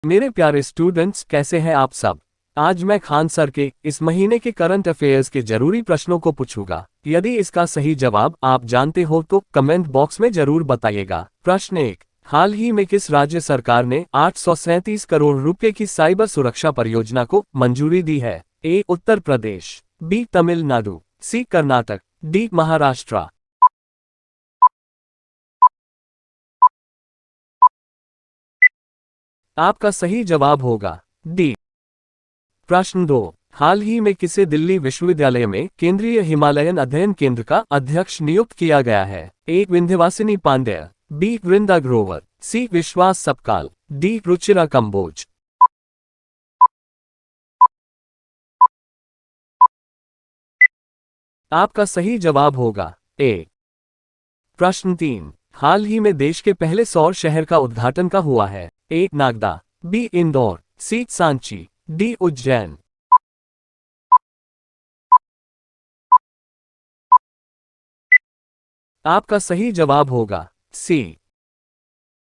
मेरे प्यारे स्टूडेंट्स, कैसे हैं आप सब। आज मैं खान सर के इस महीने के करंट अफेयर्स के जरूरी प्रश्नों को पूछूंगा। यदि इसका सही जवाब आप जानते हो तो कमेंट बॉक्स में जरूर बताइएगा। प्रश्न 1। हाल ही में किस राज्य सरकार ने 837 करोड़ रुपए की साइबर सुरक्षा परियोजना को मंजूरी दी है? ए. उत्तर प्रदेश, बी. तमिलनाडु, सी. कर्नाटक, डी. महाराष्ट्र। आपका सही जवाब होगा डी। प्रश्न 2। हाल ही में किसे दिल्ली विश्वविद्यालय में केंद्रीय हिमालयन अध्ययन केंद्र का अध्यक्ष नियुक्त किया गया है? ए. विंध्यवासिनी पांडेय, बी. वृंदा ग्रोवर, सी. विश्वास सपकाल, डी. रुचिरा कंबोज। आपका सही जवाब होगा ए। प्रश्न 3। हाल ही में देश के पहले सौर शहर का उद्घाटन कहाँ हुआ है? ए. नागदा, बी. इंदौर, सी. सांची, डी. उज्जैन। आपका सही जवाब होगा सी।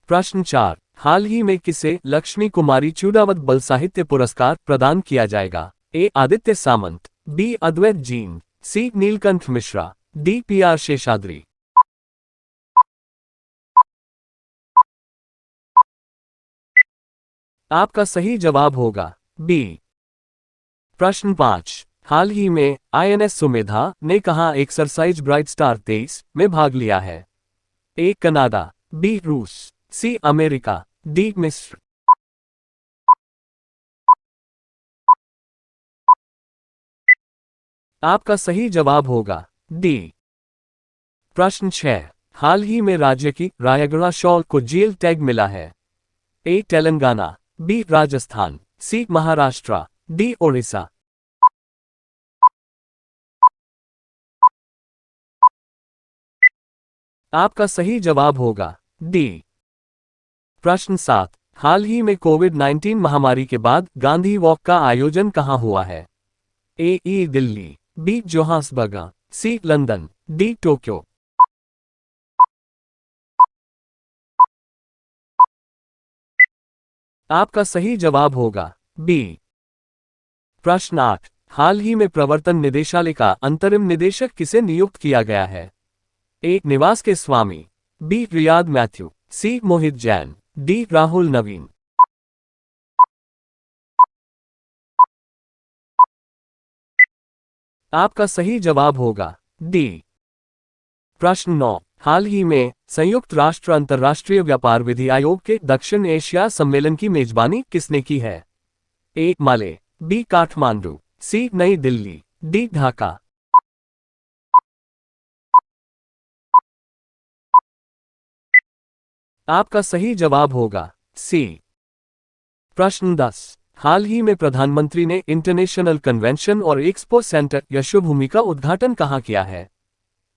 प्रश्न 4। हाल ही में किसे लक्ष्मी कुमारी चूडावत बल साहित्य पुरस्कार प्रदान किया जाएगा? ए. आदित्य सामंत, बी. अद्वैत जीन, सी. नीलकंठ मिश्रा, डी. पी.आर. शेषाद्री। आपका सही जवाब होगा बी। प्रश्न 5। हाल ही में आईएनएस सुमेधा ने कहां एक्सरसाइज ब्राइट स्टार 23 में भाग लिया है? ए. Canada, B. रूस, सी. America, D. मिस्र। आपका सही जवाब होगा डी। प्रश्न 6। हाल ही में राज्य की रायगढ़ शॉल को जेल टैग मिला है? ए. तेलंगाना, बी. राजस्थान, सी. महाराष्ट्र, डी. ओडिशा। आपका सही जवाब होगा डी। प्रश्न 7। हाल ही में कोविड-19 महामारी के बाद गांधी वॉक का आयोजन कहां हुआ है? A. Delhi, B. Johannesburg, C. London, D. Tokyo. आपका सही जवाब होगा बी। प्रश्न 8। हाल ही में प्रवर्तन निदेशालय का अंतरिम निदेशक किसे नियुक्त किया गया है? ए. निवास के स्वामी, बी. रियाद मैथ्यू, सी. मोहित जैन, डी. राहुल नवीन। आपका सही जवाब होगा डी। प्रश्न 9। हाल ही में संयुक्त राष्ट्र अंतर्राष्ट्रीय व्यापार विधि आयोग के दक्षिण एशिया सम्मेलन की मेजबानी किसने की है? ए. माले, बी. काठमांडू, सी. नई दिल्ली, डी. ढाका। आपका सही जवाब होगा सी। प्रश्न 10। हाल ही में प्रधानमंत्री ने इंटरनेशनल कन्वेंशन और एक्सपो सेंटर यशोभूमि का उद्घाटन कहां किया है?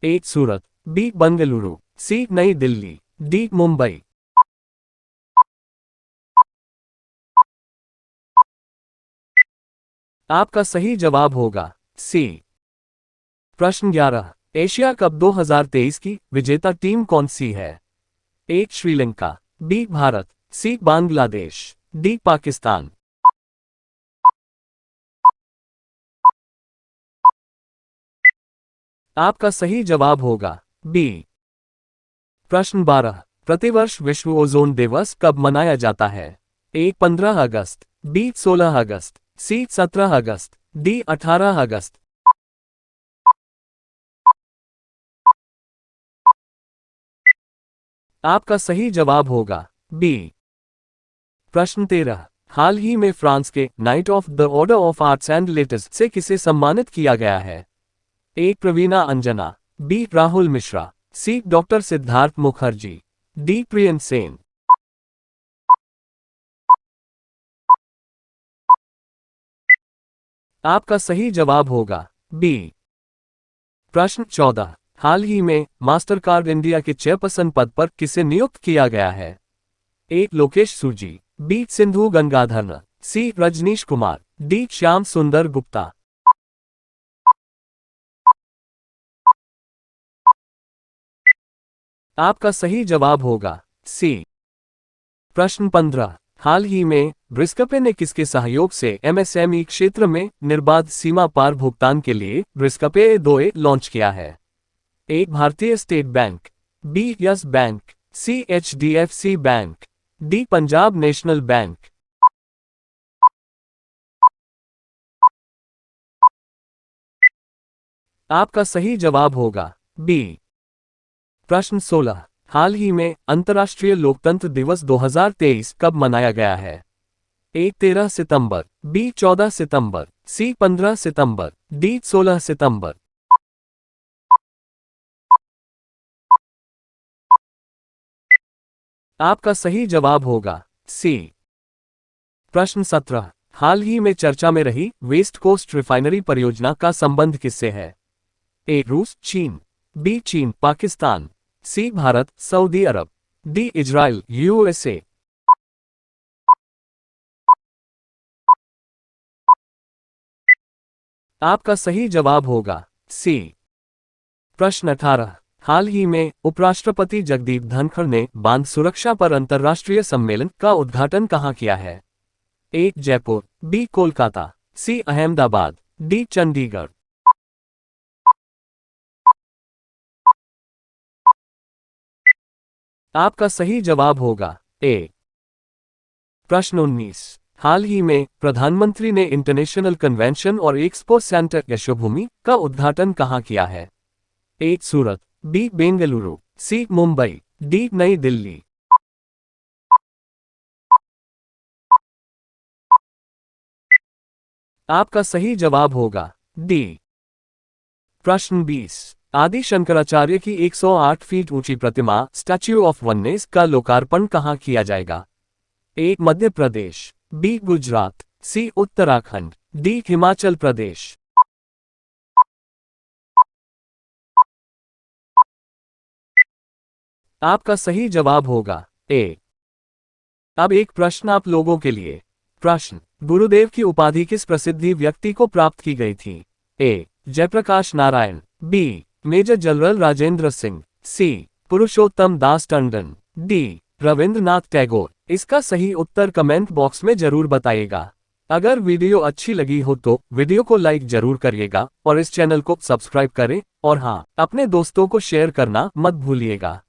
ए. सूरत, बी. बंगलुरु, सी. नई दिल्ली, डी. मुंबई। आपका सही जवाब होगा सी। प्रश्न 11। एशिया कप 2023 की विजेता टीम कौन सी है? ए. श्रीलंका, बी. भारत, सी. बांग्लादेश, डी. पाकिस्तान। आपका सही जवाब होगा बी। प्रश्न 12। प्रतिवर्ष विश्व ओजोन दिवस कब मनाया जाता है? ए. 15 अगस्त, बी. 16 अगस्त, सी. 17 अगस्त, डी. 18 अगस्त। आपका सही जवाब होगा बी। प्रश्न 13। हाल ही में फ्रांस के knight of the order of arts and letters से किसे सम्मानित किया गया है? A. Praveena Anjana, B. Rahul Mishra, C. Doctor Siddhartha Mukherjee, D. Priyan Sen. आपका सही जवाब होगा बी। प्रश्न 14। हाल ही में मास्टर कार्ड इंडिया के चेयरपर्सन पद पर किसे नियुक्त किया गया है? ए. लोकेश सूजी, बी. सिंधु गंगाधरन, सी. रजनीश कुमार, डी. श्याम सुंदर गुप्ता। आपका सही जवाब होगा सी। प्रश्न 15। हाल ही में ब्रिस्कपे ने किसके सहयोग से एमएसएमई क्षेत्र में निर्बाध सीमा पार भुगतान के लिए ब्रिस्कपे 2 लॉन्च किया है? A. Bharatiya State Bank, B. Yes Bank, C. HDFC Bank, D. Punjab National Bank. आपका सही जवाब होगा बी। प्रश्न 16। हाल ही में अंतर्राष्ट्रीय लोकतंत्र दिवस 2023 कब मनाया गया है? ए. 13 सितंबर, बी. 14 सितंबर, सी. 15 सितंबर, डी. 16 सितंबर। आपका सही जवाब होगा सी। प्रश्न 17। हाल ही में चर्चा में रही वेस्ट कोस्ट रिफाइनरी परियोजना का संबंध किससे है? ए. रूस चीन, बी. चीन पाकिस्तान, सी. भारत सऊदी अरब, डी. Israel USA. आपका सही जवाब होगा सी। प्रश्न 18। हाल ही में उपराष्ट्रपति जगदीप धनखड़ ने बांध सुरक्षा पर अंतर्राष्ट्रीय सम्मेलन का उद्घाटन कहाँ किया है? ए. जयपुर, बी. कोलकाता, सी. अहमदाबाद, डी. चंडीगढ़। आपका सही जवाब होगा ए। प्रश्न 19। हाल ही में प्रधानमंत्री ने इंटरनेशनल कन्वेंशन और एक्सपो सेंटर यशोभूमि का उद्घाटन कहाँ किया है? ए. सूरत, बी. बेंगलुरु, सी. मुंबई, डी. नई दिल्ली। आपका सही जवाब होगा डी। प्रश्न 20। आदि शंकराचार्य की 108 फीट ऊंची प्रतिमा स्टैच्यू ऑफ वननेस का लोकार्पण कहाँ किया जाएगा? ए. मध्य प्रदेश, बी. गुजरात, सी. उत्तराखंड, डी. हिमाचल प्रदेश। आपका सही जवाब होगा ए। अब एक प्रश्न आप लोगों के लिए। प्रश्न। गुरुदेव की उपाधि किस प्रसिद्ध व्यक्ति को प्राप्त की गई थी? A. Jayaprakash Narayan, B. Major general Rajendra Singh, C. Purushottam Das Tandon, D. Rabindranath Tagore. इसका सही उत्तर कमेंट बॉक्स में जरूर बताइएगा। अगर वीडियो अच्छी लगी हो तो वीडियो को लाइक जरूर करिएगा और इस चैनल को सब्सक्राइब करें और हाँ, अपने दोस्तों को शेयर करना मत भूलिएगा।